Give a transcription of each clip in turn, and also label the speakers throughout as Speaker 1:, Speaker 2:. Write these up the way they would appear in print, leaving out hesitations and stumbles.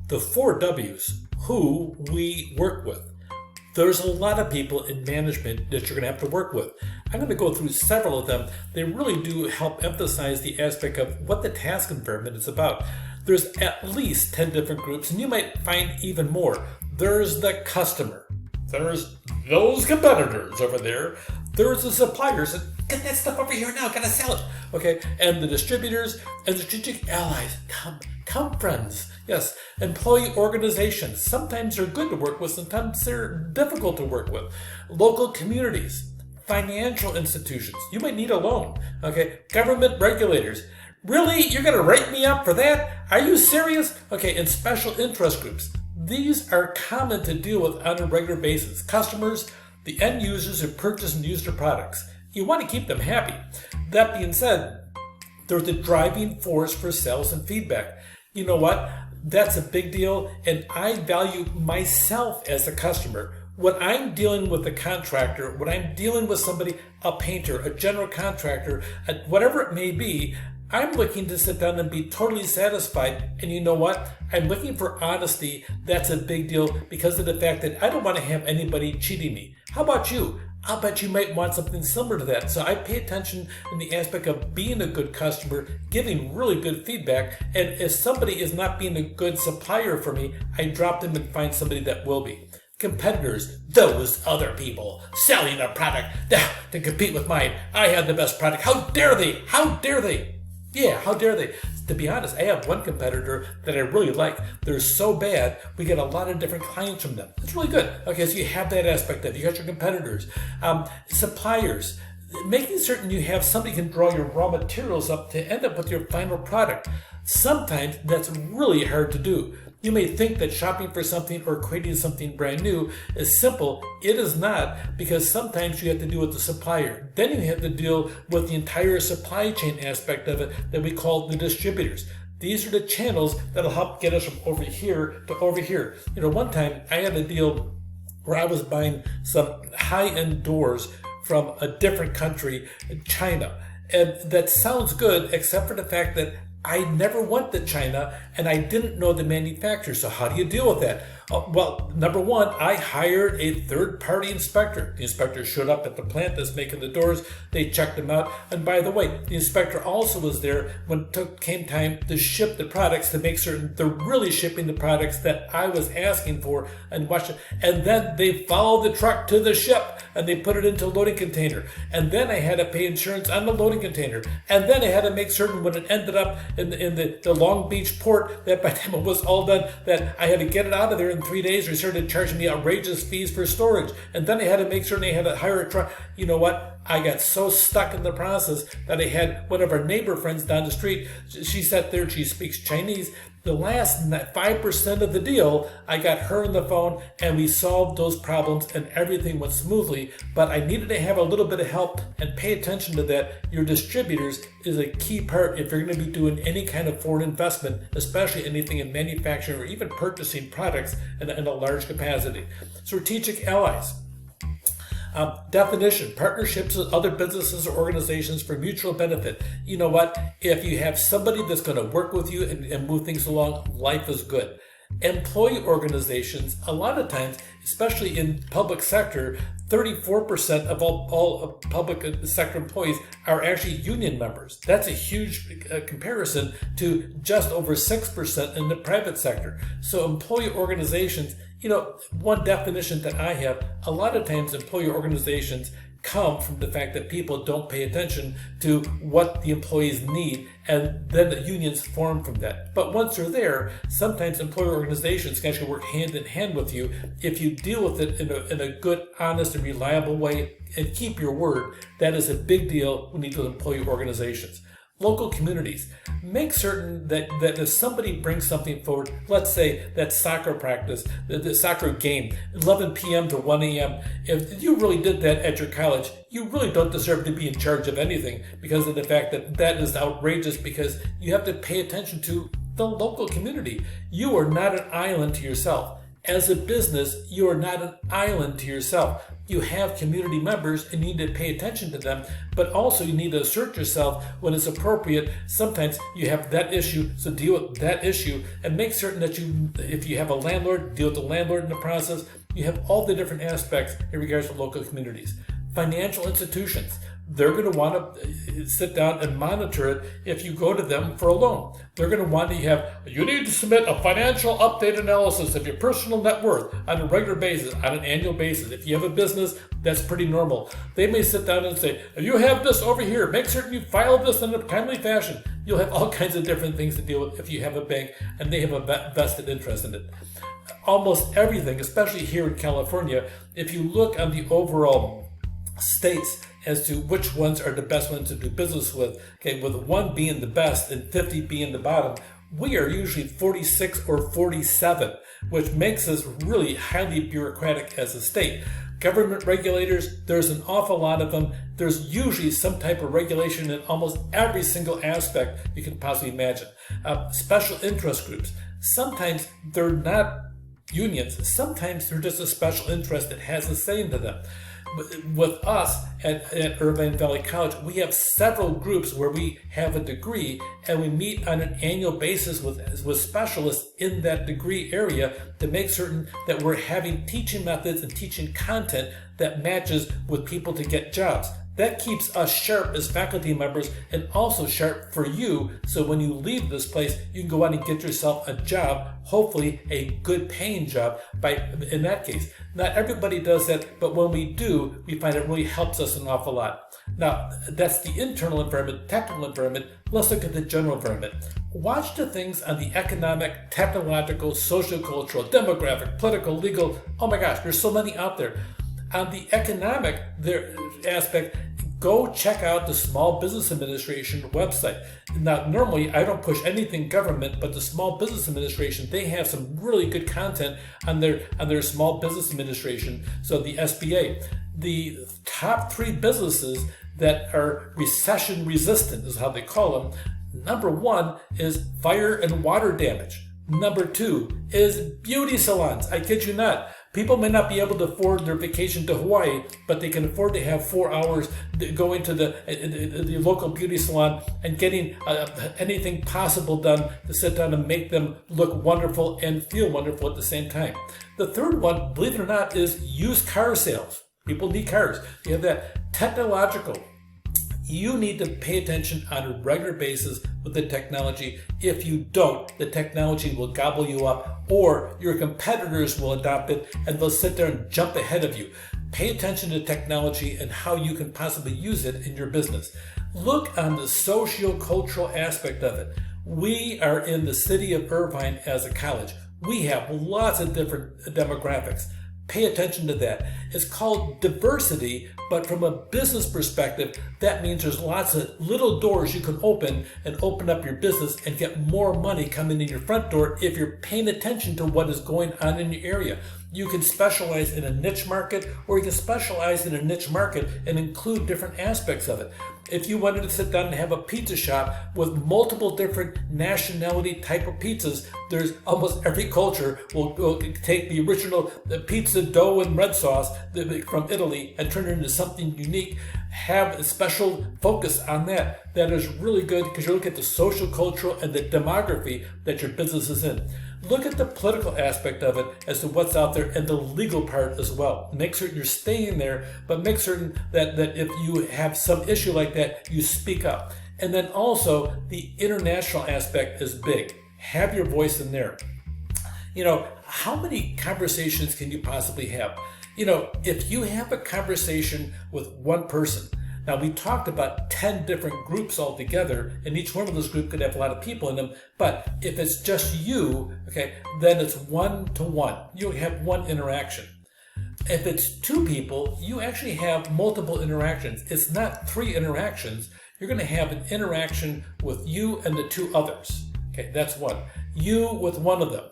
Speaker 1: The 4 W's, who we work with. There's a lot of people in management that you're going to have to work with. I'm going to go through several of them. They really do help emphasize the aspect of what the task environment is about. There's at least 10 different groups, and you might find even more. There's the customer. There's those competitors over there. There's the suppliers. Get that stuff over here now. Gotta sell it. Okay, and the distributors and the strategic allies. Come friends. Yes, employee organizations. Sometimes they're good to work with. Sometimes they're difficult to work with. Local communities. Financial institutions. You might need a loan. Okay, government regulators. Really? You're going to write me up for that? Are you serious? Okay, and special interest groups. These are common to deal with on a regular basis. Customers, the end users who purchase and use their products. You want to keep them happy. That being said, they're the driving force for sales and feedback. You know what? That's a big deal, and I value myself as a customer. When I'm dealing with a contractor, when I'm dealing with somebody, a painter, a general contractor, whatever it may be, I'm looking to sit down and be totally satisfied. And you know what? I'm looking for honesty. That's a big deal because of the fact that I don't want to have anybody cheating me. How about you? I'll bet you might want something similar to that. So I pay attention in the aspect of being a good customer, giving really good feedback. And if somebody is not being a good supplier for me, I drop them and find somebody that will be. Competitors, those other people selling a product to compete with mine. I have the best product. How dare they? How dare they? Yeah, how dare they? To be honest, I have one competitor that I really like. They're so bad, we get a lot of different clients from them. It's really good. Okay, so you have that aspect of it. You got your competitors. Suppliers, making certain you have somebody can draw your raw materials up to end up with your final product. Sometimes that's really hard to do. You may think that shopping for something or creating something brand new is simple. It is not, because sometimes you have to deal with the supplier. Then you have to deal with the entire supply chain aspect of it that we call the distributors. These are the channels that'll help get us from over here to over here. You know, one time I had a deal where I was buying some high-end doors from a different country, China. And that sounds good, except for the fact that I never went to China and I didn't know the manufacturer. So how do you deal with that? Well, number one, I hired a third-party inspector. The inspector showed up at the plant that's making the doors. They checked them out. And by the way, the inspector also was there when it came time to ship the products to make certain they're really shipping the products that I was asking for and watch it. And then they followed the truck to the ship and they put it into a loading container. And then I had to pay insurance on the loading container. And then I had to make certain when it ended up in the Long Beach port that by the time it was all done, that I had to get it out of there in 3 days. They started charging me outrageous fees for storage. And then I had to make certain they had to hire a truck. You know what? I got so stuck in the process that I had one of our neighbor friends down the street. She sat there, she speaks Chinese. The last 5% of the deal, I got her on the phone and we solved those problems and everything went smoothly. But I needed to have a little bit of help and pay attention to that. Your distributors is a key part if you're going to be doing any kind of foreign investment, especially anything in manufacturing or even purchasing products in a large capacity. Strategic allies. Definition, partnerships with other businesses or organizations for mutual benefit. You know what? If you have somebody that's going to work with you and move things along, life is good. Employee organizations, a lot of times, especially in public sector, 34% of all public sector employees are actually union members. That's a huge comparison to just over 6% in the private sector. So employee organizations, you know, one definition that I have, a lot of times employee organizations come from the fact that people don't pay attention to what the employees need, and then the unions form from that. But once they're there, sometimes employer organizations can actually work hand in hand with you if you deal with it in a good, honest, and reliable way and keep your word. That is a big deal when you deal with employee organizations. Local communities. Make certain that if somebody brings something forward, let's say that soccer practice, the soccer game, 11 p.m. to 1 a.m., if you really did that at your college, you really don't deserve to be in charge of anything because of the fact that that is outrageous, because you have to pay attention to the local community. You are not an island to yourself. As a business, you are not an island to yourself. you have community members and you need to pay attention to them, but also you need to assert yourself when it's appropriate. Sometimes you have that issue, so deal with that issue and make certain that if you have a landlord, deal with the landlord in the process. You have all the different aspects in regards to local communities. Financial institutions, they're going to want to sit down and monitor it if you go to them for a loan. They're going to want you need to submit a financial update analysis of your personal net worth on a regular basis, on an annual basis. If you have a business, that's pretty normal. They may sit down and say, you have this over here, make certain you file this in a timely fashion. You'll have all kinds of different things to deal with if you have a bank and they have a vested interest in it. Almost everything, especially here in California, if you look on the overall states as to which ones are the best ones to do business with, okay, with 1 being the best and 50 being the bottom, we are usually 46 or 47, which makes us really highly bureaucratic as a state. Government regulators, there's an awful lot of them. There's usually some type of regulation in almost every single aspect you can possibly imagine. Special interest groups, sometimes they're not unions, sometimes they're just a special interest that has a say to them. With us at Irvine Valley College, we have several groups where we have a degree and we meet on an annual basis with specialists in that degree area to make certain that we're having teaching methods and teaching content that matches with people to get jobs. That keeps us sharp as faculty members and also sharp for you, so when you leave this place, you can go out and get yourself a job, hopefully a good paying job in that case. Not everybody does that, but when we do, we find it really helps us an awful lot. Now, that's the internal environment, technical environment. Let's look at the general environment. Watch the things on the economic, technological, social-cultural, demographic, political, legal. Oh my gosh, there's so many out there. On the economic aspect, go check out the Small Business Administration website. Now, normally I don't push anything government, but the Small Business Administration, they have some really good content on their Small Business Administration. So the SBA, the top 3 businesses that are recession resistant is how they call them. Number 1 is fire and water damage. Number 2 is beauty salons. I kid you not. People may not be able to afford their vacation to Hawaii, but they can afford to have 4 hours going to the local beauty salon and getting anything possible done to sit down and make them look wonderful and feel wonderful at the same time. The third one, believe it or not, is used car sales. People need cars. You have that technological. You need to pay attention on a regular basis with the technology. If you don't, the technology will gobble you up, or your competitors will adopt it and they'll sit there and jump ahead of you. Pay attention to technology and how you can possibly use it in your business. Look on the socio-cultural aspect of it. We are in the city of Irvine as a college. We have lots of different demographics. Pay attention to that. It's called diversity, but from a business perspective, that means there's lots of little doors you can open and open up your business and get more money coming in your front door if you're paying attention to what is going on in your area. You can specialize in a niche market, or you can specialize in a niche market and include different aspects of it. If you wanted to sit down and have a pizza shop with multiple different nationality type of pizzas, there's almost every culture will take the original pizza dough and red sauce from Italy and turn it into something unique. Have a special focus on that. That is really good because you look at the social, cultural, and the demography that your business is in. Look at the political aspect of it as to what's out there and the legal part as well. Make certain you're staying there, but make certain that if you have some issue like that, you speak up. And then also the international aspect is big. Have your voice in there. You know, how many conversations can you possibly have? You know, if you have a conversation with one person, now we talked about 10 different groups altogether, and each one of those groups could have a lot of people in them, but if it's just you, okay, then it's 1-to-1. You have one interaction. If it's 2 people, you actually have multiple interactions. It's not 3 interactions. You're going to have an interaction with you and the 2 others. Okay, that's 1. You with one of them,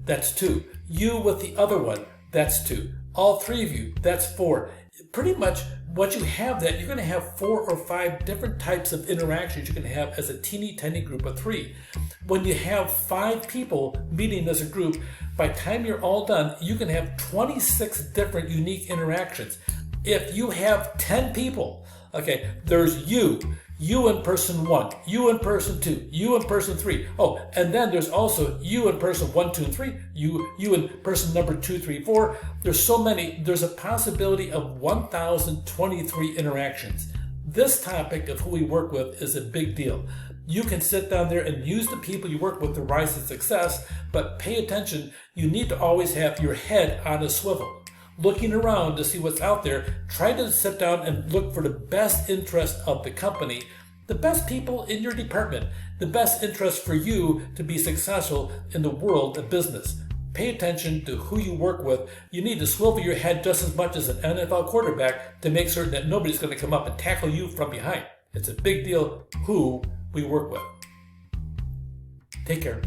Speaker 1: that's 2. You with the other one, that's 2. All 3 of you, that's 4. Pretty much once you have that, you're going to have 4 or 5 different types of interactions you can have as a teeny tiny group of 3. When you have 5 people meeting as a group, by the time you're all done, you can have 26 different unique interactions. If you have 10 people, okay, there's you in person 1, you in person 2, you in person 3. Oh, and then there's also you in person 1, 2, and 3, you in person number 2, 3, 4. There's so many, there's a possibility of 1,023 interactions. This topic of who we work with is a big deal. You can sit down there and use the people you work with to rise to success, but pay attention. You need to always have your head on a swivel, looking around to see what's out there. Try to sit down and look for the best interest of the company, the best people in your department, the best interest for you to be successful in the world of business. Pay attention to who you work with. You need to swivel your head just as much as an NFL quarterback to make certain that nobody's going to come up and tackle you from behind. It's a big deal who we work with. Take care.